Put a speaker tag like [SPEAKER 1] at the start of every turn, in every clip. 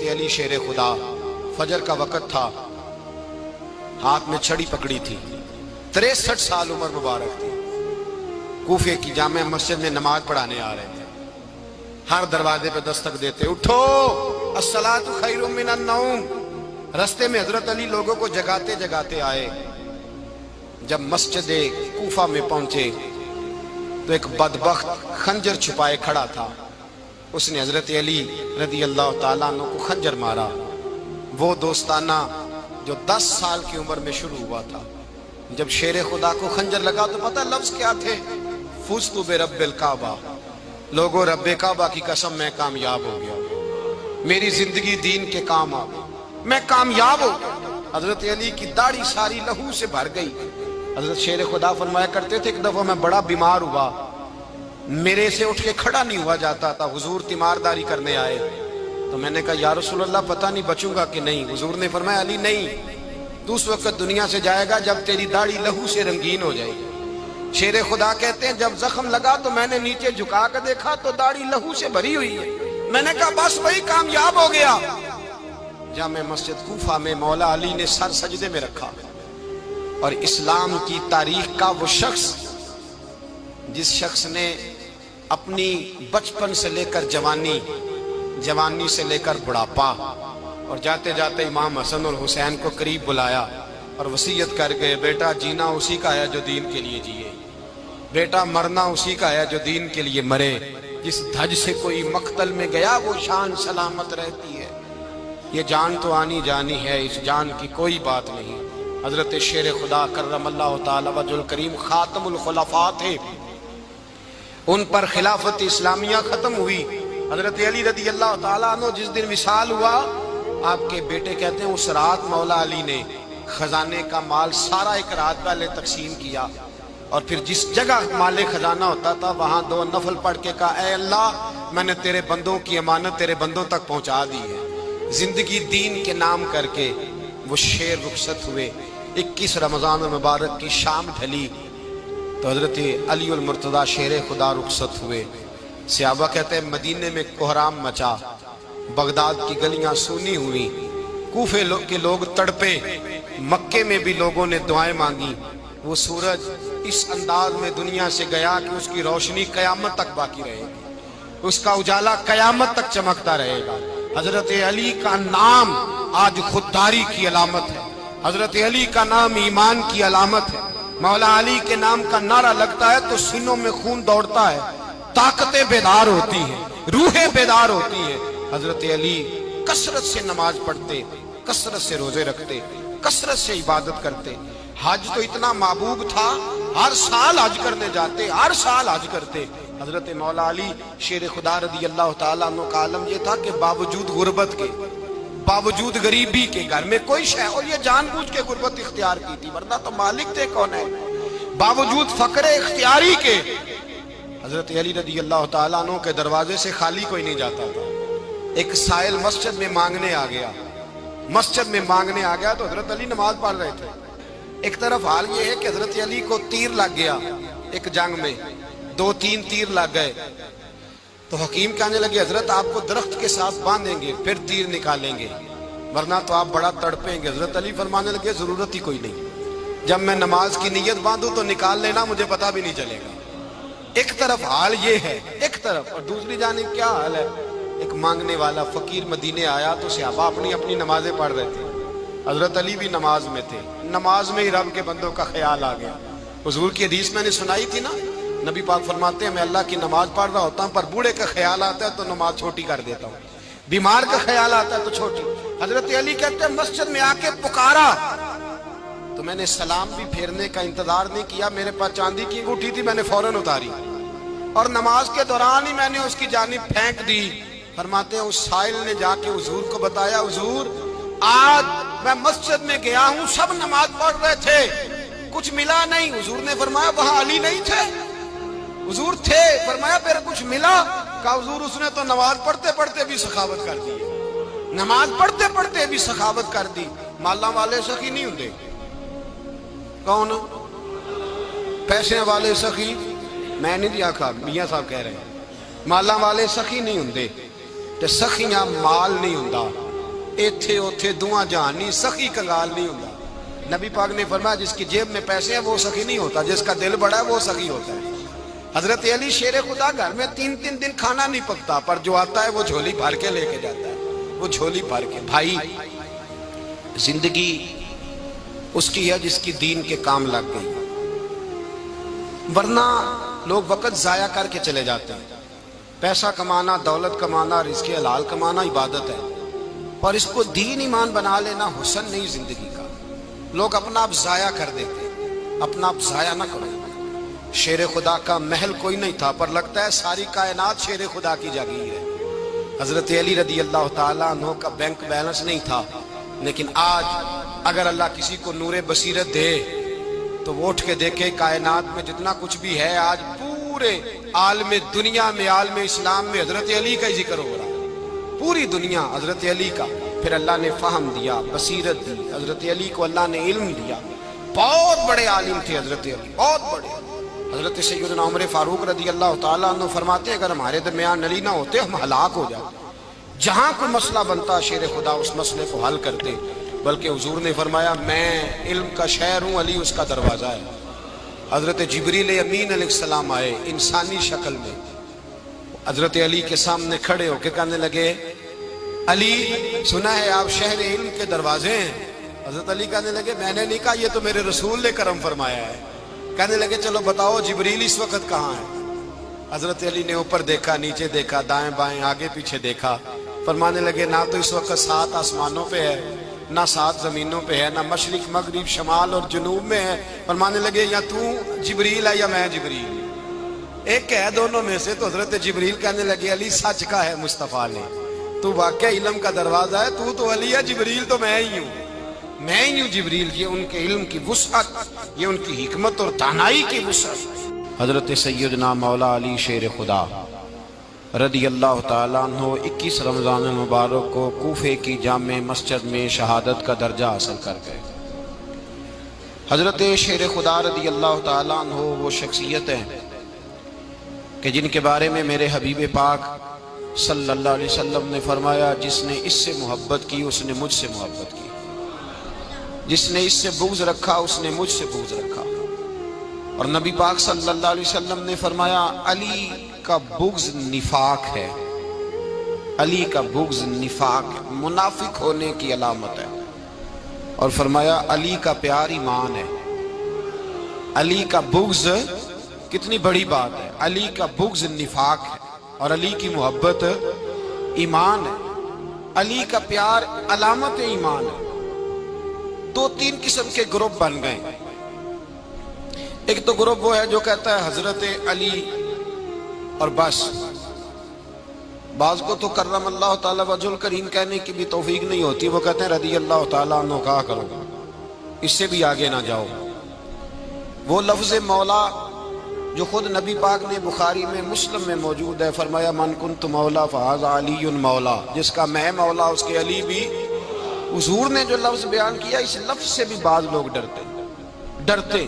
[SPEAKER 1] علی شیر خدا، فجر کا وقت تھا، ہاتھ میں چھڑی پکڑی تھی، 63 سال عمر مبارک تھی، کوفے کی جامع مسجد میں نماز پڑھانے آ رہے تھے۔ ہر دروازے پہ دستک دیتے، اٹھو الصلاۃ خیر من النوم۔ رستے میں حضرت علی لوگوں کو جگاتے جگاتے آئے۔ جب مسجد کوفہ میں پہنچے تو ایک بدبخت خنجر چھپائے کھڑا تھا، اس نے حضرت علی رضی اللہ تعالیٰ عنہ کو خنجر مارا۔ وہ دوستانہ جو 10 سال کی عمر میں شروع ہوا تھا، جب شیر خدا کو خنجر لگا تو پتہ لفظ کیا تھے؟ فزت برب الکعبہ، لوگوں رب کعبہ کی قسم میں کامیاب ہو گیا، میری زندگی دین کے کام آ گئی، میں کامیاب ہو گیا۔ حضرت علی کی داڑھی ساری لہو سے بھر گئی۔ حضرت شیر خدا فرمایا کرتے تھے، ایک دفعہ میں بڑا بیمار ہوا، میرے سے اٹھ کے کھڑا نہیں ہوا جاتا تھا، حضور تیمارداری کرنے آئے تو میں نے کہا یا رسول اللہ پتہ نہیں بچوں گا کہ نہیں۔ حضور نے فرمایا علی نہیں، تو اس وقت دنیا سے جائے گا جب تیری داڑھی لہو سے رنگین ہو جائے گی۔ شیر خدا کہتے ہیں جب زخم لگا تو میں نے نیچے جھکا کر دیکھا تو داڑھی لہو سے بھری ہوئی ہے، میں نے کہا بس وہی کامیاب ہو گیا۔ جامع مسجد کوفہ میں مولا علی نے سر سجدے میں رکھا، اور اسلام کی تاریخ کا وہ شخص جس شخص نے اپنی بچپن سے لے کر جوانی، جوانی سے لے کر بڑھاپا، اور جاتے جاتے امام حسن اور حسین کو قریب بلایا اور وصیت کر گئے، بیٹا جینا اسی کا ہے جو دین کے لیے جیے، بیٹا مرنا اسی کا ہے جو دین کے لیے مرے، جس دھج سے کوئی مقتل میں گیا وہ شان سلامت رہتی ہے، یہ جان تو آنی جانی ہے، اس جان کی کوئی بات نہیں۔ حضرت شیر خدا کرم اللہ تعالی وجہ الکریم خاتم الخلفاء تھے، ان پر خلافت اسلامیہ ختم ہوئی۔ حضرت علی رضی اللہ تعالیٰ عنہ جس دن وصال ہوا، آپ کے بیٹے کہتے ہیں اس رات مولا علی نے خزانے کا مال سارا ایک رات پہلے تقسیم کیا، اور پھر جس جگہ مال خزانہ ہوتا تھا وہاں 2 نفل پڑھ کے کہا اے اللہ میں نے تیرے بندوں کی امانت تیرے بندوں تک پہنچا دی ہے۔ زندگی دین کے نام کر کے وہ شیر رخصت ہوئے۔ 21 رمضان المبارک کی شام ڈھلی تو حضرت علی المرتضیٰ شیر خدا رخصت ہوئے۔ صحابہ کہتے ہیں مدینے میں کوہرام مچا، بغداد کی گلیاں سونی ہوئی، کوفے کے لوگ تڑپے، مکے میں بھی لوگوں نے دعائیں مانگی۔ وہ سورج اس انداز میں دنیا سے گیا کہ اس کی روشنی قیامت تک باقی رہے گی، اس کا اجالا قیامت تک چمکتا رہے گا۔ حضرت علی کا نام آج خودداری کی علامت ہے، حضرت علی کا نام ایمان کی علامت ہے۔ مولا علی کے نام کا نعرہ لگتا ہے تو سینوں میں خون دوڑتا ہے، طاقتیں بیدار ہوتی ہیں، روحیں بیدار ہوتی ہیں۔ حضرت علی کثرت سے نماز پڑھتے، کثرت سے روزے رکھتے، کثرت سے عبادت کرتے۔ حج تو اتنا محبوب تھا، ہر سال حج کرنے جاتے، ہر سال حج کرتے۔ حضرت مولا علی شیر خدا رضی اللہ تعالیٰ عنہ کا عالم یہ تھا کہ باوجود غربت کے، باوجود غریبی کے، گھر میں کوئی شے، اور یہ جان بوجھ کے غربت اختیار کی تھی ورنہ تو مالک تھے کون ہے، باوجود فقر اختیاری کے حضرت علی رضی اللہ تعالیٰ عنہ کے دروازے سے خالی کوئی نہیں جاتا تھا۔ ایک سائل مسجد میں مانگنے آ گیا، مسجد میں مانگنے آ گیا تو حضرت علی نماز پڑھ رہے تھے۔ ایک طرف حال یہ ہے کہ حضرت علی کو تیر لگ گیا ایک جنگ میں، 2-3 تیر لگ گئے تو حکیم کہنے لگے حضرت آپ کو درخت کے ساتھ باندھیں گے پھر تیر نکالیں گے ورنہ تو آپ بڑا تڑپیں گے۔ حضرت علی فرمانے لگے ضرورت ہی کوئی نہیں، جب میں نماز کی نیت باندھوں تو نکال لینا، مجھے پتہ بھی نہیں چلے گا۔ ایک طرف حال یہ ہے، ایک طرف، اور دوسری جانب کیا حال ہے؟ ایک مانگنے والا فقیر مدینے آیا تو صحابہ اپنی اپنی نمازیں پڑھ رہے تھے، حضرت علی بھی نماز میں تھے، نماز میں ہی رب کے بندوں کا خیال آ گیا۔ حضور کی حدیث میں نے سنائی تھی نا، نبی پاک فرماتے ہیں میں اللہ کی نماز پڑھ رہا ہوتا ہوں پر بوڑھے کا خیال آتا ہے تو نماز چھوٹی کر دیتا ہوں، بیمار کا خیال آتا ہے تو چھوٹی۔ حضرت علی کہتے ہیں مسجد میں آ کے پکارا تو میں نے سلام بھی پھیرنے کا انتظار نہیں کیا، میرے پاس چاندی کی انگوٹھی تھی، میں نے فوراً اتاری اور نماز کے دوران ہی میں نے اس کی جانب پھینک دی۔ فرماتے ہیں اس سائل نے جا کے حضور کو بتایا حضور آج میں مسجد میں گیا ہوں، سب نماز پڑھ رہے تھے، کچھ ملا نہیں۔ حضور نے فرمایا وہاں علی نہیں تھے؟ حضور تھے۔ فرمایا پھر کچھ ملا؟ کہا حضور اس نے تو نماز پڑھتے پڑھتے بھی سخاوت کر دی، نماز پڑھتے پڑھتے بھی سخاوت کر دی۔ مالاں والے سخی نہیں ہوندے، کون؟ پیسے والے سخی میں نہیں دیا کہا، میاں صاحب کہہ رہے ہیں مالاں والے سخی نہیں ہوندے، تے سخیاں مال نہیں ہوندا، ایتھے اوتھے دعاں جہان نہیں، سخی کنگال نہیں ہوتا۔ نبی پاک نے فرمایا جس کی جیب میں پیسے ہیں وہ سخی نہیں ہوتا، جس کا دل بڑا ہے وہ سخی ہوتا ہے۔ حضرت علی شیر خدا گھر میں 3 دن کھانا نہیں پکتا، پر جو آتا ہے وہ جھولی بھر کے لے کے جاتا ہے، وہ جھولی بھر کے۔ بھائی زندگی اس کی ہے جس کی دین کے کام لگ گئی، ورنہ لوگ وقت ضائع کر کے چلے جاتے ہیں۔ پیسہ کمانا، دولت کمانا، رزق حلال کمانا عبادت ہے، پر اس کو دین ایمان بنا لینا حسن نہیں زندگی کا۔ لوگ اپنا آپ ضائع کر دیتے، اپنا آپ ضائع نہ کرو۔ شیر خدا کا محل کوئی نہیں تھا، پر لگتا ہے ساری کائنات شیر خدا کی جاگیر ہے۔ حضرت علی رضی اللہ تعالیٰ عنہ کا بینک بیلنس نہیں تھا، لیکن آج اگر اللہ کسی کو نور بصیرت دے تو وہ اٹھ کے دیکھے کائنات میں جتنا کچھ بھی ہے، آج پورے عالم دنیا میں، عالم اسلام میں حضرت علی کا ہی ذکر ہو رہا ہے، پوری دنیا حضرت علی کا۔ پھر اللہ نے فہم دیا، بصیرت دی، حضرت علی کو اللہ نے علم دیا۔ بہت بڑے عالم تھے حضرت علی، بہت بڑے۔ حضرت سیدنا عمر فاروق رضی اللہ تعالیٰ عنہ فرماتے ہیں اگر ہمارے درمیان علی نہ ہوتے ہم ہلاک ہو جاتے، جہاں کوئی مسئلہ بنتا شیر خدا اس مسئلے کو حل کرتے۔ بلکہ حضور نے فرمایا میں علم کا شہر ہوں، علی اس کا دروازہ ہے۔ حضرت جبریل امین علیہ السلام آئے انسانی شکل میں، حضرت علی کے سامنے کھڑے ہو کے کہنے لگے علی سنا ہے آپ شہر علم کے دروازے ہیں۔ حضرت علی کہنے لگے میں نے نہیں کہا، یہ تو میرے رسول نے کرم فرمایا ہے۔ کہنے لگے چلو بتاؤ جبریل اس وقت کہاں ہے؟ حضرت علی نے اوپر دیکھا، نیچے دیکھا، دائیں بائیں آگے پیچھے دیکھا، فرمانے لگے نہ تو اس وقت 7 آسمانوں پہ ہے، نہ 7 زمینوں پہ ہے، نہ مشرق مغرب شمال اور جنوب میں ہے۔ فرمانے لگے یا تو جبریل ہے یا میں جبریل، ایک ہے دونوں میں سے۔ تو حضرت جبریل کہنے لگے علی سچ کا ہے مصطفیٰ نے، تو واقعہ علم کا دروازہ ہے، تو علی ہے، جبریل تو میں ہی ہوں، میں ہی ہوں جبریل۔ یہ ان کے علم کی وسعت، یہ ان کی حکمت اور دانائی کی وسعت۔ حضرت سیدنا مولا علی شیر خدا رضی اللہ تعالیٰ عنہ 21 رمضان المبارک کو کوفے کی جامع مسجد میں شہادت کا درجہ حاصل کر گئے۔ حضرت شیر خدا رضی اللہ تعالیٰ عنہ وہ شخصیت ہیں کہ جن کے بارے میں میرے حبیب پاک صلی اللہ علیہ وسلم نے فرمایا جس نے اس سے محبت کی اس نے مجھ سے محبت کی، جس نے اس سے بغض رکھا اس نے مجھ سے بغض رکھا۔ اور نبی پاک صلی اللہ علیہ وسلم نے فرمایا علی کا بغض نفاق ہے، علی کا بغض نفاق منافق ہونے کی علامت ہے۔ اور فرمایا علی کا پیار ایمان ہے، علی کا بغض کتنی بڑی بات ہے، علی کا بغض نفاق ہے اور علی کی محبت ایمان ہے، علی کا پیار علامت ایمان ہے۔ 2-3 قسم کے گروپ بن گئے۔ ایک تو گروپ وہ ہے جو کہتا ہے حضرت علی اور بس، بعض کو تو کرم اللہ تعالیٰ وجہ الکریم کہنے کی بھی توفیق نہیں ہوتی، وہ کہتے ہیں رضی اللہ تعالیٰ عنہ کہا کرو، اس سے بھی آگے نہ جاؤ۔ وہ لفظ مولا جو خود نبی پاک نے بخاری میں مسلم میں موجود ہے، فرمایا من کنت مولا فہذا علی مولا، جس کا میں مولا اس کے علی بھی۔ حضور نے جو لفظ بیان کیا اس لفظ سے بھی بعض لوگ ڈرتے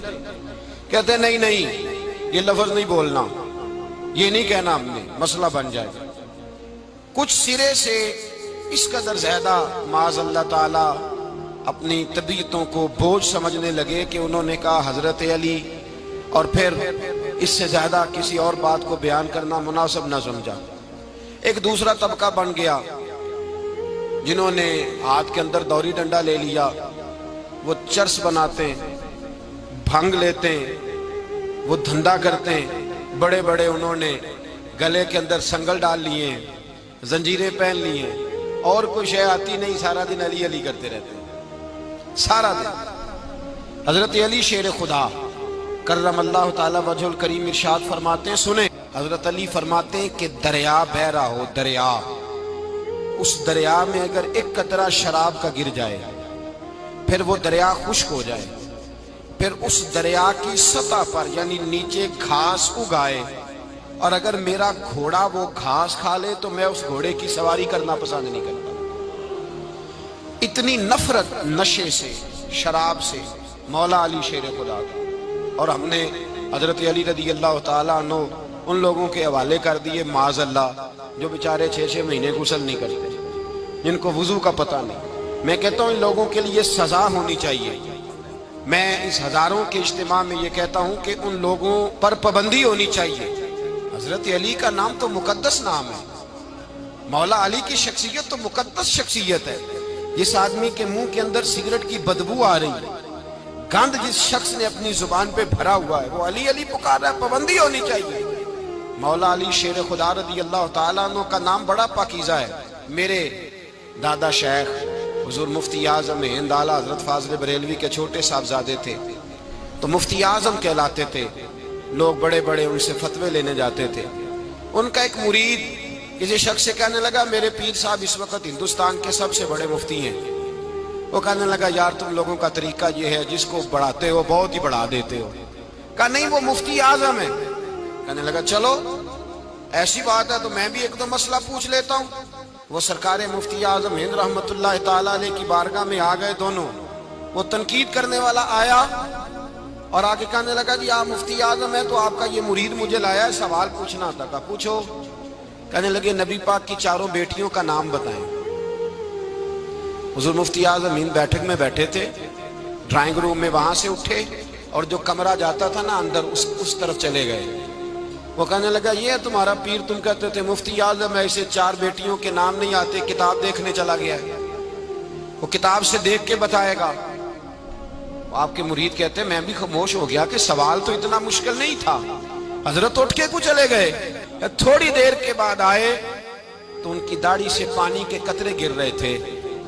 [SPEAKER 1] کہتے ہیں نہیں نہیں یہ لفظ نہیں بولنا، یہ نہیں کہنا ہم نے، مسئلہ بن جائے گا۔ کچھ سرے سے اس قدر زیادہ معاذ اللہ تعالی اپنی طبیعتوں کو بوجھ سمجھنے لگے کہ انہوں نے کہا حضرت علی، اور پھر اس سے زیادہ کسی اور بات کو بیان کرنا مناسب نہ سمجھا۔ ایک دوسرا طبقہ بن گیا جنہوں نے ہاتھ کے اندر دوری ڈنڈا لے لیا، وہ چرس بناتے ہیں، بھنگ لیتے ہیں، وہ دھندا کرتے ہیں، بڑے بڑے انہوں نے گلے کے اندر سنگل ڈال لیے ہیں، زنجیریں پہن لی ہیں، اور کوئی شے آتی نہیں، سارا دن علی علی کرتے رہتے ہیں سارا دن۔ حضرت علی شیر خدا کرم اللہ تعالی وجہ الکریم ارشاد فرماتے ہیں، سنیں، حضرت علی فرماتے ہیں کہ دریا بہ رہا ہو، دریا، اس دریا میں اگر ایک قطرہ شراب کا گر جائے پھر وہ دریا خشک ہو جائے، پھر اس دریا کی سطح پر یعنی نیچے گھاس اگائے، اور اگر میرا گھوڑا وہ گھاس کھا لے تو میں اس گھوڑے کی سواری کرنا پسند نہیں کرتا۔ اتنی نفرت نشے سے، شراب سے مولا علی شیر خدا کا۔ اور ہم نے حضرت علی رضی اللہ تعالیٰ عنہ ان لوگوں کے حوالے کر دیے معاذ اللہ جو بیچارے 6 مہینے غسل نہیں کرتے، ان کو وضو کا پتہ نہیں۔ میں کہتا ہوں ان لوگوں کے لیے سزا ہونی چاہیے۔ میں اس ہزاروں کے اجتماع میں یہ کہتا ہوں کہ ان لوگوں پر پابندی ہونی چاہیے۔ حضرت علی کا نام تو مقدس نام ہے، مولا علی کی شخصیت تو مقدس شخصیت ہے۔ جس آدمی کے منہ کے اندر سگریٹ کی بدبو آ رہی ہے، گند جس شخص نے اپنی زبان پہ بھرا ہوا ہے، وہ علی علی پکار رہا ہے، پابندی ہونی چاہیے۔ مولا علی شیر خدا رضی اللہ تعالیٰ عنہ کا نام بڑا پاکیزہ ہے۔ میرے دادا شیخ حضور مفتی اعظم ہند اعلیٰ حضرت فاضل بریلوی کے چھوٹے صاحبزادے تھے، تو مفتی اعظم کہلاتے تھے۔ لوگ بڑے بڑے ان سے فتوے لینے جاتے تھے۔ ان کا ایک مرید کسی شخص سے کہنے لگا میرے پیر صاحب اس وقت ہندوستان کے سب سے بڑے مفتی ہیں۔ وہ کہنے لگا یار تم لوگوں کا طریقہ یہ ہے، جس کو بڑھاتے ہو بہت ہی بڑھا دیتے ہو۔ کہا نہیں وہ مفتی اعظم ہے۔ کہنے لگا چلو ایسی بات ہے تو میں بھی ایک دو مسئلہ پوچھ لیتا ہوں۔ وہ سرکار مفتی اعظم ہند رحمت اللہ تعالیٰ علیہ کی بارگاہ میں آ گئے دونوں۔ وہ تنقید کرنے والا آیا اور آگے کہنے لگا جی آپ مفتی اعظم ہیں تو آپ کا یہ مرید مجھے لایا ہے، سوال پوچھنا تھا۔ کہا پوچھو۔ کہنے لگے نبی پاک کی چاروں بیٹیوں کا نام بتائیں۔ حضور مفتی اعظم ہند بیٹھک میں بیٹھے تھے، ڈرائنگ روم میں، وہاں سے اٹھے اور جو کمرہ جاتا تھا نا اندر اس طرف چلے گئے۔ وہ کہنے لگا یہ ہے تمہارا پیر، تم کہتے تھے مفتی اعظم ہے، اسے چار بیٹیوں کے نام نہیں آتے، کتاب دیکھنے چلا گیا ہے، وہ کتاب سے دیکھ کے بتائے گا۔ آپ کے مرید کہتے ہیں میں بھی خاموش ہو گیا کہ سوال تو اتنا مشکل نہیں تھا۔ حضرت اٹھ کے کو چلے گئے۔ تھوڑی دیر کے بعد آئے تو ان کی داڑھی سے پانی کے قطرے گر رہے تھے۔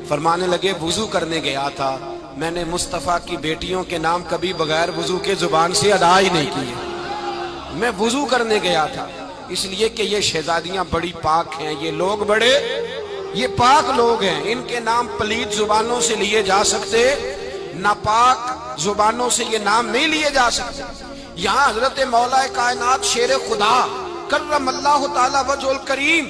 [SPEAKER 1] فرمانے لگے وضو کرنے گیا تھا، میں نے مصطفیٰ کی بیٹیوں کے نام کبھی بغیر وضو کے زبان سے ادا ہی نہیں کیے۔ میں وضو کرنے گیا تھا، اس لیے کہ یہ شہزادیاں بڑی پاک ہیں، یہ لوگ بڑے یہ پاک لوگ ہیں، ان کے نام پلید زبانوں سے لیے جا سکتے، ناپاک زبانوں سے یہ نام نہیں لیے جا سکتے۔ یہاں حضرت مولا کائنات شیر خدا کرم اللہ تعالی وجہ الکریم،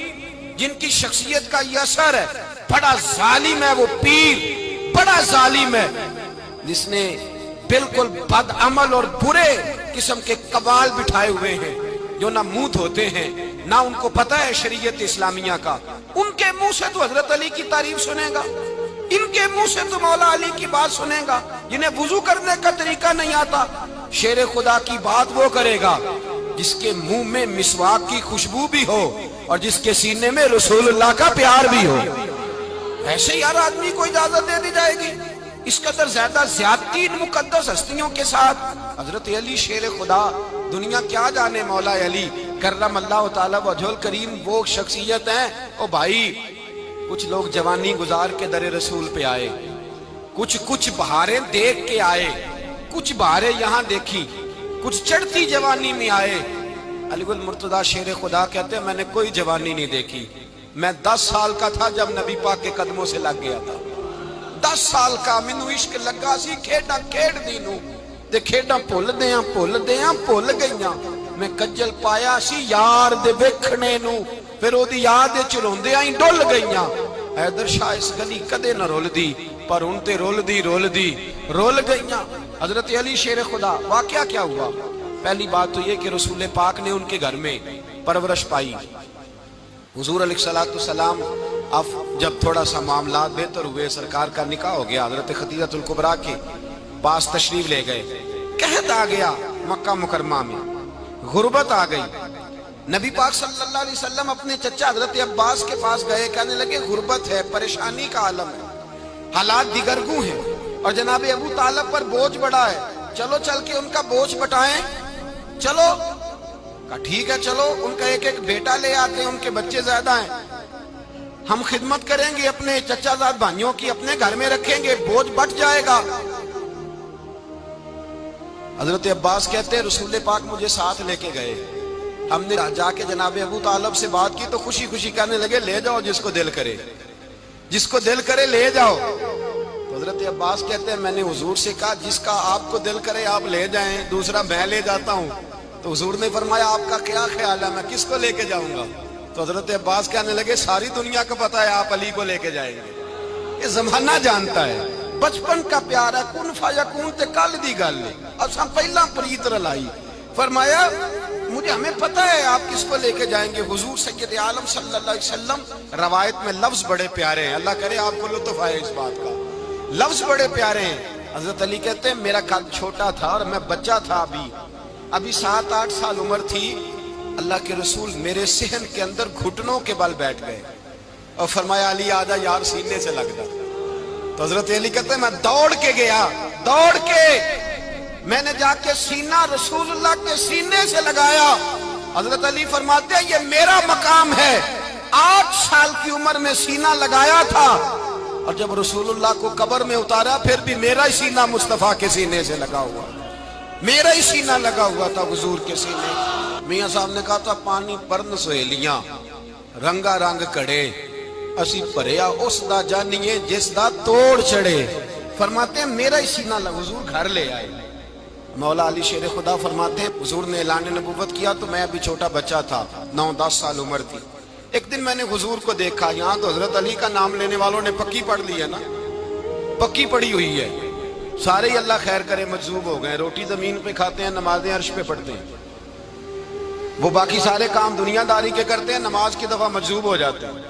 [SPEAKER 1] جن کی شخصیت کا یہ اثر ہے، بڑا ظالم ہے وہ پیر، بڑا ظالم ہے جس نے بالکل بد عمل اور برے قسم کے قبال بٹھائے ہوئے ہیں، جو نہ منہ دھوتے ہیں نہ ان کو پتہ ہے شریعت اسلامیہ کا۔ ان کے منہ سے تو حضرت علی کی تعریف سنے گا، ان کے منہ سے تو مولا علی کی بات سنے گا، جنہیں وضو کرنے کا طریقہ نہیں آتا۔ شیر خدا کی بات وہ کرے گا جس کے منہ میں مسواک کی خوشبو بھی ہو اور جس کے سینے میں رسول اللہ کا پیار بھی ہو۔ ایسے یار آدمی کو اجازت دے دی جائے گی؟ اس قدر زیادہ زیادتی ان مقدس ہستیوں کے ساتھ۔ حضرت علی شیر خدا، دنیا کیا جانے مولا علی کرم اللہ تعالی وجہ الکریم وہ شخصیت ہیں۔ او بھائی کچھ لوگ جوانی گزار کے در رسول پہ آئے، کچھ بہاریں دیکھ کے آئے، کچھ بہاریں یہاں دیکھی، کچھ چڑھتی جوانی میں آئے۔ علی گل مرتضیٰ شیر خدا کہتے ہیں میں نے کوئی جوانی نہیں دیکھی، میں 10 سال کا تھا جب نبی پاک کے قدموں سے لگ گیا تھا۔ 10 سال کا مینوں عشق لگا سی، کھیڈاں کھیڈ دی نوں تے کھیڈاں بھول گئیاں۔ میں کجل پایا سی یار دے ویکھنے نوں، پھر او دی یاد وچ روندیاں ہی ڈل گئیاں۔ حیدر شاہ اس گلی کدے نہ رول دی، پر ان تے رول گئیاں۔ حضرت علی شیر خدا، واقعہ کیا ہوا؟ پہلی بات تو یہ کہ رسول پاک نے ان کے گھر میں پرورش پائی۔ حضور علیہ السلام اب جب تھوڑا سا معاملات بہتر ہوئے، سرکار کا نکاح ہو گیا، حضرت خدیجہ الکبریٰ کے پاس تشریف لے گئے۔ قحط آ گیا مکہ مکرمہ میں، غربت آ گئی۔ نبی پاک صلی اللہ علیہ وسلم اپنے چچا حضرت عباس کے پاس گئے، کہنے لگے غربت ہے، پریشانی کا عالم ہے، حالات دیگرگوں ہیں اور جناب ابو طالب پر بوجھ بڑا ہے، چلو چل کے ان کا بوجھ بٹائیں۔ چلو کہا ٹھیک ہے چلو، ان کا ایک بیٹا لے آتے ہیں، ان کے بچے زیادہ ہیں، ہم خدمت کریں گے اپنے چچا زاد بھائیوں کی، اپنے گھر میں رکھیں گے، بوجھ بٹ جائے گا۔ حضرت عباس کہتے ہیں رسول پاک مجھے ساتھ لے کے گئے، ہم نے جا کے جناب ابو طالب سے بات کی تو خوشی خوشی کہنے لگے لے جاؤ جس کو دل کرے، جس کو دل کرے لے جاؤ۔ تو حضرت عباس کہتے ہیں میں نے حضور سے کہا جس کا آپ کو دل کرے آپ لے جائیں، دوسرا میں لے جاتا ہوں۔ تو حضور نے فرمایا آپ کا کیا خیال ہے، میں کس کو لے کے جاؤں گا؟ تو حضرت عباس کہنے لگے ساری دنیا کو پتا ہے آپ علی کو لے کے جائیں گے، یہ زمانہ جانتا ہے، بچپن کا پیار ہے، کن فیکون تے کل دی گل ہے، اب سب پہلا پریت رلائی۔ فرمایا مجھے ہمیں پتہ ہے آپ کس کو لے کے جائیں گے، حضور سید عالم صلی اللہ علیہ وسلم۔ روایت میں لفظ بڑے پیارے ہیں، اللہ کرے آپ کو لطف آئے اس بات کا، لفظ بڑے پیارے ہیں۔ حضرت علی کہتے ہیں میرا قد چھوٹا تھا اور میں بچہ تھا، ابھی 7-8 سال عمر تھی، اللہ کے رسول میرے صحن کے اندر گھٹنوں کے بل بیٹھ گئے اور فرمایا علی آجا یار سینے سے لگ جا۔ تو حضرت علی کہتے ہیں میں دوڑ کے گیا، دوڑ کے میں نے جا کے سینہ رسول اللہ کے سینے سے لگایا۔ حضرت علی فرماتے ہیں یہ میرا مقام ہے، 8 سال کی عمر میں سینہ لگایا تھا، اور جب رسول اللہ کو قبر میں اتارا پھر بھی میرا ہی سینہ مصطفیٰ کے سینے سے لگا ہوا، میرا ہی سینہ لگا ہوا تھا حضور کے سینے۔ میاں صاحب نے کہا تھا پانی پرن سہیلیاں رنگا رنگ کڑے، اسی پریا اس دا جانیے جس دا توڑ چڑے۔ فرماتے ہیں میرا ہی سینہ لگا، حضور گھر لے آئے۔ مولا علی شیر خدا فرماتے ہیں حضور نے اعلان نبوت کیا تو میں ابھی چھوٹا بچہ تھا، 9-10 سال عمر تھی۔ ایک دن میں نے حضور کو دیکھا، یہاں تو حضرت علی کا نام لینے والوں نے پکی پڑھ لی ہے نا، پکی پڑھی ہوئی ہے، سارے ہی اللہ خیر کرے مجذوب ہو گئے، روٹی زمین پہ کھاتے ہیں، نمازیں عرش پہ پڑھتے ہیں، وہ باقی سارے کام دنیا داری کے کرتے ہیں، نماز کی دفعہ مجذوب ہو جاتے ہیں،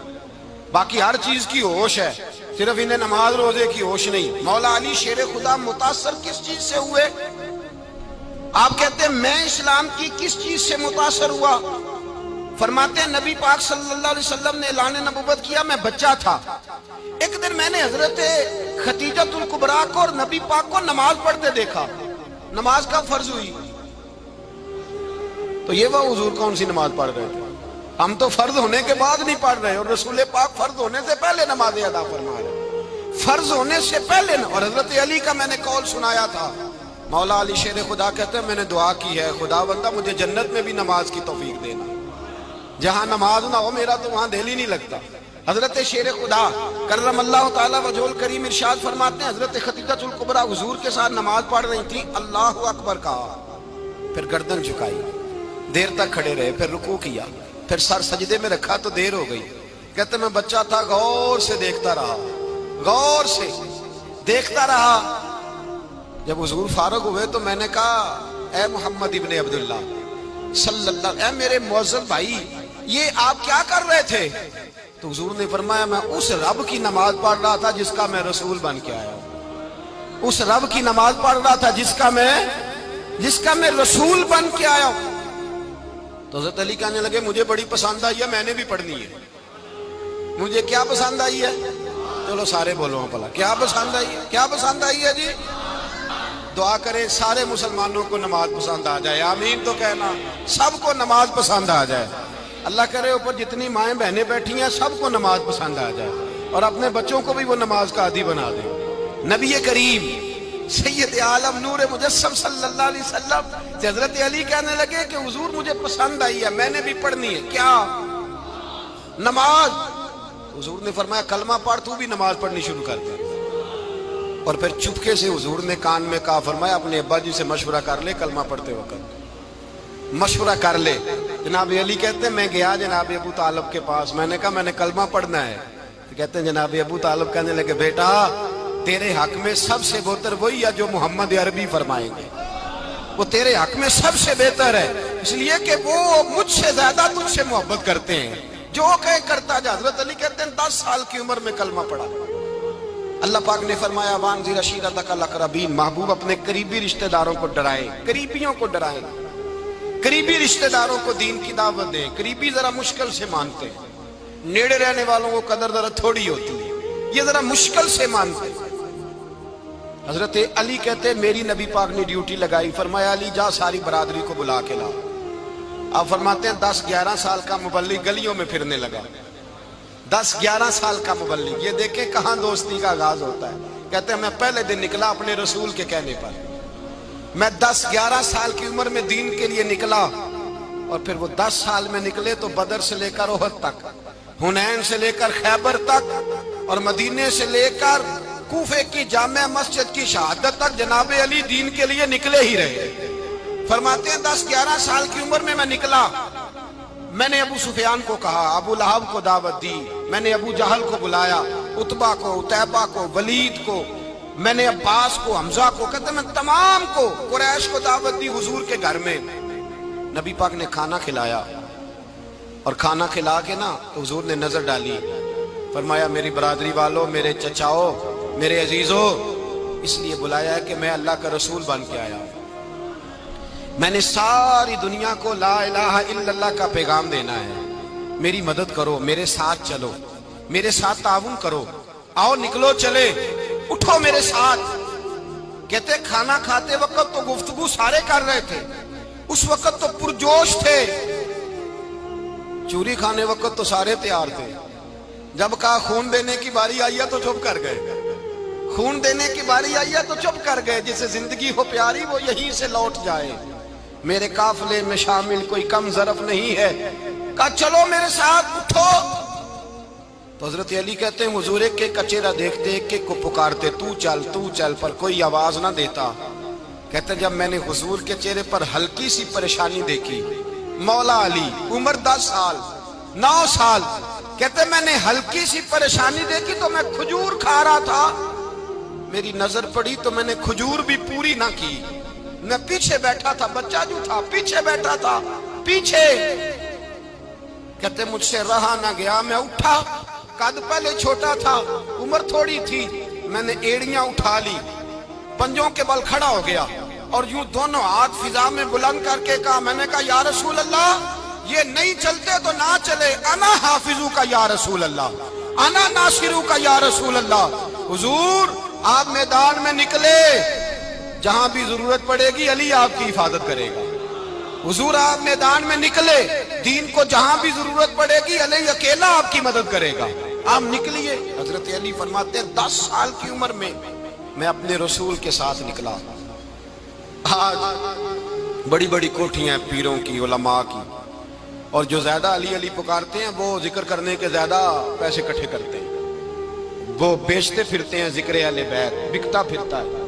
[SPEAKER 1] باقی ہر چیز کی ہوش ہے، صرف انہیں نماز روزے کی ہوش نہیں۔ مولا علی شیر خدا متاثر کس چیز سے ہوئے؟ آپ کہتے ہیں میں اسلام کی کس چیز سے متاثر ہوا؟ فرماتے ہیں نبی پاک صلی اللہ علیہ وسلم نے اعلان نبوت کیا، میں بچہ تھا، ایک دن میں نے حضرت خدیجۃ الکبریٰ کو اور نبی پاک کو نماز پڑھتے دیکھا، نماز کا فرض ہوئی، تو یہ وہ حضور کون سی نماز پڑھ رہے تھے؟ ہم تو فرض ہونے کے بعد نہیں پڑھ رہے، اور رسول پاک فرض ہونے سے پہلے نمازیں ادا فرما رہے، فرض ہونے سے پہلے۔ اور حضرت علی کا میں نے قول سنایا تھا، مولا علی شیر خدا کہتے ہیں میں نے دعا کی ہے خدا بندہ مجھے جنت میں بھی نماز کی توفیق دینا، جہاں نماز نہ ہو میرا تو وہاں دل ہی نہیں لگتا۔ حضرت شیر خدا کرم اللہ تعالیٰ وجہ الکریم ارشاد فرماتے ہیں حضرت خدیجۃ الکبریٰ حضور کے ساتھ نماز پڑھ رہی تھی، اللہ اکبر کہا، پھر گردن جھکائی، دیر تک کھڑے رہے، پھر رکوع کیا، پھر سر سجدے میں رکھا تو دیر ہو گئی۔ کہتے میں بچہ تھا، غور سے دیکھتا رہا، غور سے دیکھتا رہا۔ جب حضور فارغ ہوئے تو میں نے کہا اے محمد ابن عبداللہ صلی اللہ، اے میرے معزز بھائی یہ آپ کیا کر رہے تھے؟ تو حضور نے فرمایا میں اس رب کی نماز پڑھ رہا تھا جس کا میں رسول بن کے آیا ہوں، اس رب کی نماز پڑھ رہا تھا جس کا میں رسول بن کے آیا ہوں۔ تو حضرت علی کہنے لگے مجھے بڑی پسند آئی ہے، میں نے بھی پڑھنی ہے۔ مجھے کیا پسند آئی ہے؟ چلو سارے بولو پلا، کیا پسند آئی ہے؟ کیا پسند آئی ہے جی؟ دعا کریں سارے مسلمانوں کو نماز پسند آ جائے، آمین تو کہنا، سب کو نماز پسند آ جائے۔ اللہ کرے اوپر جتنی مائیں بہنیں بیٹھی ہیں سب کو نماز پسند آ جائے، اور اپنے بچوں کو بھی وہ نماز کا عادی بنا دیں۔ نبی کریم سید عالم نور مجسم صلی اللہ علیہ وسلم سے حضرت علی کہنے لگے کہ حضور مجھے پسند آئی ہے، میں نے بھی پڑھنی ہے، کیا؟ نماز۔ حضور نے فرمایا کلمہ پڑھ، تو بھی نماز پڑھنی شروع کر دے۔ اور پھر چپکے سے حضور نے کان میں کہا، فرمایا اپنے ابا جی سے مشورہ کر لے کلمہ پڑھتے وقت، مشورہ کر لے۔ جناب علی کہتے ہیں میں گیا جناب ابو طالب کے پاس، میں نے کہا میں نے کلمہ پڑھنا ہے، تو کہتے ہیں جناب ابو طالب کہنے لگے بیٹا تیرے حق میں سب سے بہتر وہی ہے جو محمد عربی فرمائیں گے، وہ تیرے حق میں سب سے بہتر ہے، اس لیے کہ وہ مجھ سے زیادہ تجھ سے محبت کرتے ہیں، جو کہے کرتا جا۔ حضرت علی کہتے ہیں 10 سال کی عمر میں کلمہ پڑھا۔ اللہ پاک نے فرمایا وانذر عشیرتک الاقربین، محبوب اپنے قریبی رشتہ داروں کو ڈرائیں، قریبیوں کو ڈرائیں، قریبی رشتہ داروں کو دین کی دعوت دیں۔ قریبی ذرا مشکل سے مانتے ہیں، نیڑے رہنے والوں کو قدر ذرا تھوڑی ہوتی ہے، یہ ذرا مشکل سے مانتے ہیں۔ حضرت علی کہتے ہیں میری نبی پاک نے ڈیوٹی لگائی، فرمایا علی جا ساری برادری کو بلا کے لا۔ آپ فرماتے ہیں 10-11 سال کا مبلغ گلیوں میں پھرنے لگا، 10-11 سال کا مبلغ، یہ دیکھیں کہاں دوستی کا آغاز ہوتا ہے۔ کہتے ہیں میں پہلے دن نکلا اپنے رسول کے کہنے پر، میں 10-11 سال کی عمر میں دین کے لیے نکلا، اور پھر وہ 10 سال میں نکلے تو بدر سے لے کر احد تک، حنین سے لے کر خیبر تک، اور مدینے سے لے کر کوفے کی جامع مسجد کی شہادت تک جناب علی دین کے لیے نکلے ہی رہے۔ فرماتے ہیں 10-11 سال کی عمر میں نکلا، میں نے ابو سفیان کو کہا، ابو لہب کو دعوت دی، میں نے ابو جہل کو بلایا، عتبہ کو، عتیبہ کو، ولید کو، میں نے عباس کو، حمزہ کو، کہتے میں تمام کو، قریش کو دعوت دی حضور کے گھر میں۔ نبی پاک نے کھانا کھلایا، اور کھانا کھلا کے نا تو حضور نے نظر ڈالی، فرمایا میری برادری والوں، میرے چچاؤ، میرے عزیزوں، اس لیے بلایا ہے کہ میں اللہ کا رسول بن کے آیا ہوں، میں نے ساری دنیا کو لا الہ الا اللہ کا پیغام دینا ہے، میری مدد کرو، میرے ساتھ چلو، میرے ساتھ تعاون کرو، آؤ نکلو چلے، اٹھو میرے ساتھ۔ کہتے کھانا کھاتے وقت تو گفتگو سارے کر رہے تھے، اس وقت تو پرجوش تھے، چوری کھانے وقت تو سارے تیار تھے، جب کہا خون دینے کی باری آئی ہے تو چپ کر گئے، خون دینے کی باری آئی ہے تو چپ کر گئے، جسے زندگی ہو پیاری وہ یہیں سے لوٹ جائے، میرے قافلے میں شامل کوئی کم ظرف نہیں ہے، کہا چلو میرے ساتھ اٹھو۔ تو حضرت علی کہتے ہیں حضور ایک کا چہرہ دیکھتے ایک کو پکارتے، تو چل، پر کوئی آواز نہ دیتا۔ کہتے جب میں نے حضور کے چہرے پر ہلکی سی پریشانی دیکھی، مولا علی عمر 10 سال 9 سال، کہتے میں نے ہلکی سی پریشانی دیکھی تو میں کھجور کھا رہا تھا، میری نظر پڑی تو میں نے کھجور بھی پوری نہ کی، میں پیچھے بیٹھا تھا، بچہ جو تھا پیچھے بیٹھا تھا، پیچھے۔ کہتے مجھ سے رہا نہ گیا، میں اٹھا، قد پہلے چھوٹا تھا، عمر تھوڑی تھی، میں نے ایڑیاں اٹھا لی، پنجوں کے بل کھڑا ہو گیا، اور یوں دونوں ہاتھ فضا میں بلند کر کے کہا، میں نے کہا یا رسول اللہ یہ نہیں چلتے تو نہ چلے، انا حافظو کا یا رسول اللہ، انا ناصرو کا یا رسول اللہ۔ حضور آپ میدان میں نکلے، جہاں بھی ضرورت پڑے گی علی آپ کی حفاظت کرے گا، حضور آپ میدان میں نکلے، دین کو جہاں بھی ضرورت پڑے گی علی اکیلا آپ کی مدد کرے گا، آپ نکلیے۔ حضرت علی فرماتے ہیں 10 سال کی عمر میں میں اپنے رسول کے ساتھ نکلا۔ آج بڑی بڑی کوٹھیاں ہیں پیروں کی، علماء کی، اور جو زیادہ علی علی پکارتے ہیں وہ ذکر کرنے کے زیادہ پیسے اکٹھے کرتے ہیں، وہ بیچتے پھرتے ہیں ذکر اہل بیت، بکتا پھرتا ہے،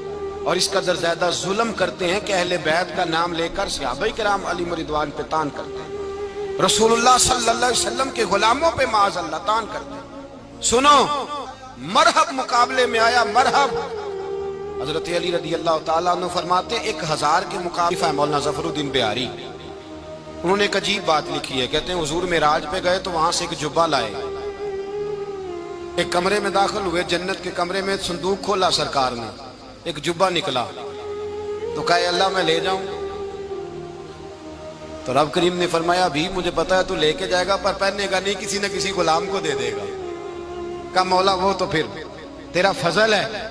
[SPEAKER 1] اور اس قدر زیادہ ظلم کرتے ہیں کہ اہل بیت کا نام لے کر صحابہ کرام علی رضوان پہ تان کرتے ہیں، رسول اللہ صلی اللہ علیہ وسلم کے غلاموں پہ معاذ اللہ تان کرتے ہیں۔ سنو مرحب مقابلے میں آیا، مرحب۔ حضرت علی رضی اللہ تعالیٰ عنہ فرماتے ہیں 1000 کے مقابلہ ہے مولانا ظفر الدین بہاری، انہوں نے ایک عجیب بات لکھی ہے، کہتے ہیں حضور معراج پہ گئے تو وہاں سے ایک جبہ لائے، ایک کمرے میں داخل ہوئے، جنت کے کمرے میں صندوق کھولا سرکار نے، ایک جبہ نکلا، تو کہا اللہ میں لے جاؤں؟ تو رب کریم نے فرمایا بھی مجھے پتا ہے تو لے کے جائے گا پر پہننے گا نہیں، کسی نہ کسی غلام کو دے دے گا۔ کہا مولا وہ تو پھر تیرا فضل ہے۔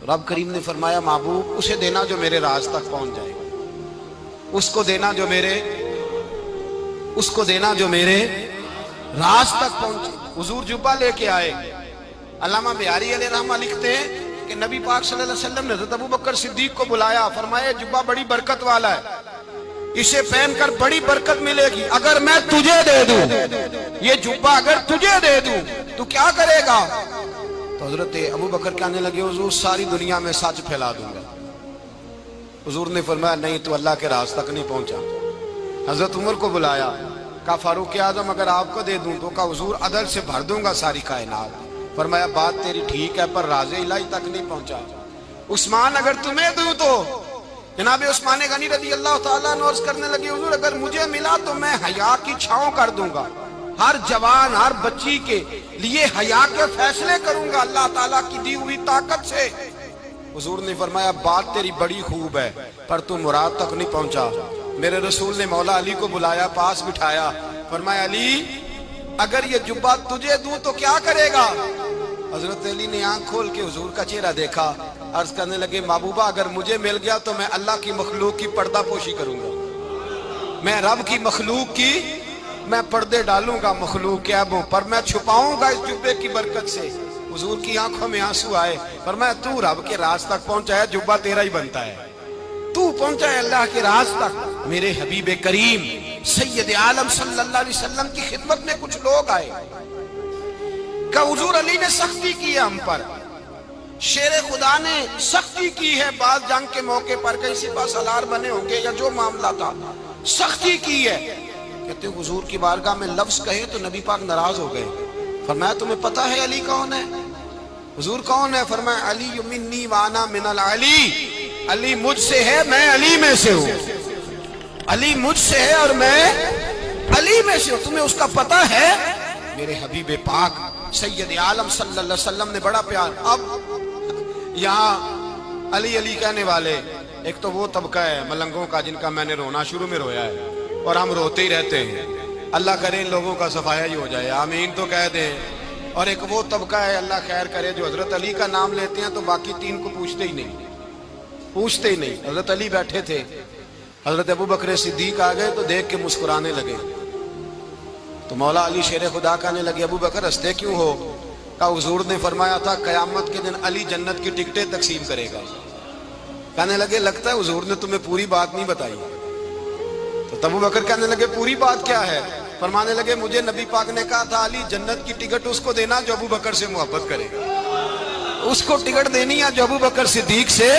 [SPEAKER 1] رب کریم نے فرمایا محبوب اسے دینا جو میرے راز تک پہنچ جائے گا، اس کو دینا جو میرے راز تک پہنچے۔ حضور جبہ لے کے آئے۔ علامہ بہاری علیہ رحمہ لکھتے ہیں کہ نبی پاک صلی اللہ علیہ وسلم نے حضرت ابوبکر صدیق کو بلایا، فرمایا جبہ بڑی برکت والا ہے، اسے پہن کر بڑی برکت ملے گی، اگر میں تجھے دے دوں یہ جبہ، اگر تجھے دے دوں تو کیا کرے گا؟ تو حضرت ابوبکر کہنے لگے حضور ساری دنیا میں سچ پھیلا دوں گا۔ حضور نے فرمایا نہیں تو اللہ کے راز تک نہیں پہنچا۔ حضرت عمر کو بلایا، کہا فاروق اعظم اگر آپ کو دے دوں تو کہا حضور عدل سے بھر دوں گا ساری کائنات۔ فرمایا بات تیری ٹھیک ہے پر راز الہی تک نہیں پہنچا۔ عثمان اگر تمہیں دوں تو جناب عثمان غنی رضی اللہ تعالیٰ عنہ عرض کرنے لگے حضور اگر مجھے ملا تو میں حیا کی چھاؤں کر دوں گا، ہر جوان ہر بچی کے لیے حیا کے فیصلے کروں گا اللہ تعالیٰ کی دی ہوئی طاقت سے۔ حضور نے فرمایا بات تیری بڑی خوب ہے پر تو مراد تک نہیں پہنچا۔ میرے رسول نے مولا علی کو بلایا، پاس بٹھایا، فرمایا علی اگر یہ جبہ تجھے دوں تو کیا کرے گا؟ حضرت علی نے آنکھ کھول کے حضور کا چہرہ دیکھا، عرض کرنے لگے محبوبہ اگر مجھے مل گیا تو میں اللہ کی مخلوق کی پردہ پوشی کروں گا، میں رب کی مخلوق کی میں پردے ڈالوں گا مخلوق کے عیبوں پر، میں چھپاؤں گا اس جبے کی برکت سے۔ حضور کی آنکھوں میں آنسو آئے، فرمایا تو رب کے راز تک پہنچا ہے، جبہ تیرا ہی بنتا ہے، تو پہنچا ہے اللہ کے راز تک۔ میرے حبیب کریم سید عالم صلی اللہ علیہ وسلم کی خدمت میں کچھ لوگ آئے کہ حضور علی نے سختی کی ہے ہم پر، شیر خدا نے سختی کی ہے، بعض جنگ کے موقع پر کہیں سپاہ سالار بنے ہوں گے یا جو معاملہ تھا سختی کی ہے۔ کہتے ہیں حضور کی بارگاہ میں لفظ کہے تو نبی پاک ناراض ہو گئے۔ فرمایا تمہیں پتہ ہے علی کون ہے؟ حضور کون ہے؟ فرمایا علی منی وانا من العلی، علی مجھ سے ہے میں علی میں سے ہوں۔ علی مجھ سے ہے اور میں علی میں سے ہوں. تمہیں اس کا پتہ ہے؟ میرے حبیب پاک سید عالم صلی اللہ علیہ وسلم نے بڑا پیار. اب یہاں علی علی کہنے والے ایک تو وہ طبقہ ہے ملنگوں کا جن کا میں نے رونا شروع میں رویا ہے اور ہم روتے ہی رہتے ہیں. اللہ کرے ان لوگوں کا صفایا ہی ہو جائے, آمین تو کہہ دیں. اور ایک وہ طبقہ ہے اللہ خیر کرے جو حضرت علی کا نام لیتے ہیں تو باقی تین کو پوچھتے ہی نہیں. حضرت علی بیٹھے تھے, حضرت ابو بکر صدیق آ گئے تو دیکھ کے مسکرانے لگے. تو مولا علی شیر خدا کہنے لگے ابو بکر ہنستے کیوں ہو؟ کہا حضور نے فرمایا تھا قیامت کے دن علی جنت کی ٹکٹیں تقسیم کرے گا. کہنے لگے لگتا ہے حضور نے تمہیں پوری بات نہیں بتائی. تو ابو بکر کہنے لگے پوری بات کیا ہے؟ فرمانے لگے مجھے نبی پاک نے کہا تھا علی جنت کی ٹکٹ اس کو دینا جو ابو بکر سے محبت کرے گا. اس کو ٹکٹ دینی ہے جو ابو بکر صدیق سے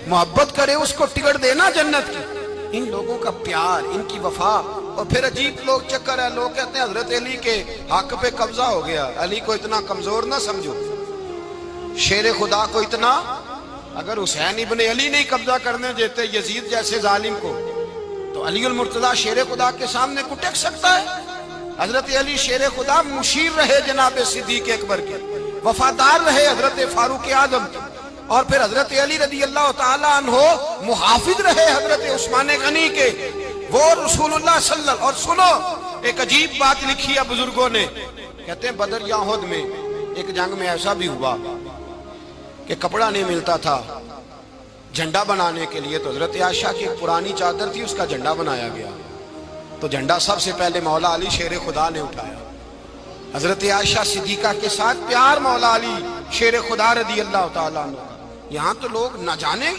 [SPEAKER 1] محبت کرے, اس کو ٹکٹ دینا جنت کی. ان لوگوں کا پیار, ان کی وفا. اور پھر عجیب لوگ چکر ہے, لوگ کہتے ہیں حضرت علی کے حق پہ قبضہ ہو گیا. علی کو اتنا کمزور نہ سمجھو, شیر خدا کو اتنا. اگر حسین ابن علی نہیں قبضہ کرنے دیتے یزید جیسے ظالم کو تو علی المرتضیٰ شیر خدا کے سامنے کو ٹک سکتا ہے؟ حضرت علی شیر خدا مشیر رہے جناب صدیق اکبر کے, وفادار رہے حضرت فاروق اعظم کے, اور پھر حضرت علی رضی اللہ تعالی عنہ محافظ رہے حضرت عثمان غنی کے. وہ رسول اللہ صلی اللہ. اور سنو ایک عجیب بات لکھی ہے بزرگوں نے, کہتے ہیں بدر یا احد میں ایک جنگ میں ایسا بھی ہوا کہ کپڑا نہیں ملتا تھا جھنڈا بنانے کے لیے, تو حضرت عائشہ کی ایک پرانی چادر تھی اس کا جھنڈا بنایا گیا. تو جھنڈا سب سے پہلے مولا علی شیر خدا نے اٹھایا. حضرت عائشہ صدیقہ کے ساتھ پیار مولا علی شیر خدا رضی اللہ تعالیٰ عنہ. یہاں تو لوگ نہ جانے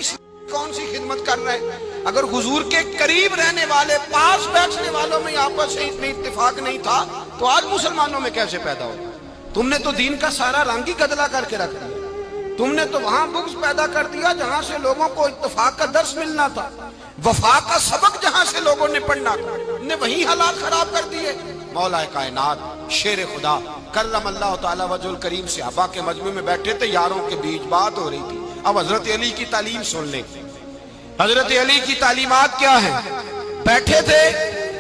[SPEAKER 1] کون سی خدمت کر رہے ہیں. اگر حضور کے قریب رہنے والے پاس بیٹھنے والوں میں آپس سے اتنی اتفاق نہیں تھا تو آج مسلمانوں میں کیسے پیدا ہو؟ تم نے تو دین کا سارا رنگ ہی گدلا کر کے رکھ دیا. تم نے تو وہاں بغض پیدا کر دیا جہاں سے لوگوں کو اتفاق کا درس ملنا تھا, وفا کا سبق جہاں سے لوگوں نے پڑھنا تھا, نے وہی حالات خراب کر دیے. مولا کائنات شیر خدا کرم اللہ تعالی وجہ الکریم صحابہ کے مجمع میں بیٹھے تھے, یاروں کے بیچ بات ہو رہی تھی. اب حضرت علی کی تعلیم سن لیں. حضرت علی کی تعلیمات کیا ہیں؟ بیٹھے تھے,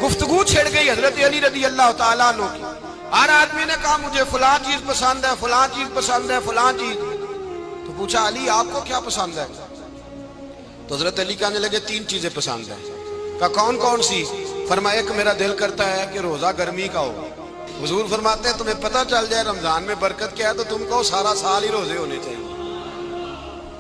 [SPEAKER 1] گفتگو چھڑ گئی حضرت علی رضی اللہ تعالیٰ عنہ کی. ہر آدمی نے کہا مجھے فلاں چیز پسند ہے, فلاں چیز پسند ہے, فلاں چیز. تو پوچھا علی آپ کو کیا پسند ہے؟ تو حضرت علی کہنے لگے تین چیزیں پسند ہیں. کہا کون کون سی؟ فرمایا ایک میرا دل کرتا ہے کہ روزہ گرمی کا ہو. حضور فرماتے ہیں تمہیں پتہ چل جائے رمضان میں برکت کیا ہے تو تم کو سارا سال ہی روزے ہونے چاہیے.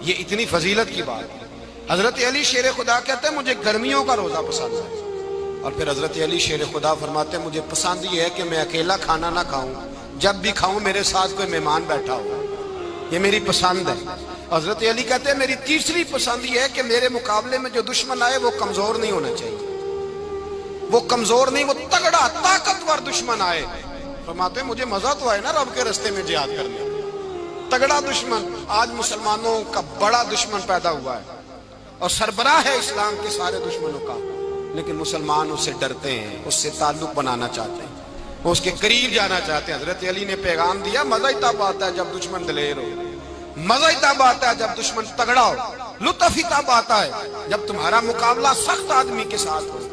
[SPEAKER 1] یہ اتنی فضیلت کی بات ہے. حضرت علی شیر خدا کہتے ہیں مجھے گرمیوں کا روزہ پسند ہے. اور پھر حضرت علی شیر خدا فرماتے ہیں مجھے پسند یہ ہے کہ میں اکیلا کھانا نہ کھاؤں, جب بھی کھاؤں میرے ساتھ کوئی مہمان بیٹھا ہو, یہ میری پسند ہے. حضرت علی کہتے ہیں میری تیسری پسند یہ ہے کہ میرے مقابلے میں جو دشمن آئے وہ کمزور نہیں ہونا چاہیے, وہ کمزور نہیں, وہ تگڑا طاقتور دشمن آئے. فرماتے ہیں مجھے مزہ تو آئے نا رب کے رستے میں جہاد کرنے. تگڑا دشمن, آج مسلمانوں کا بڑا دشمن پیدا ہوا ہے اور سربراہ ہے اسلام کے سارے دشمنوں کا, لیکن مسلمان اس سے ڈرتے ہیں, اس سے تعلق بنانا چاہتے ہیں, وہ اس کے قریب جانا چاہتے ہیں. حضرت علی نے پیغام دیا مزہ ہی تب آتا ہے جب دشمن دلیر ہو, مزہ ہی تب آتا ہے جب دشمن تگڑا ہو, لطف ہی تب آتا ہے جب تمہارا مقابلہ سخت آدمی کے ساتھ ہو.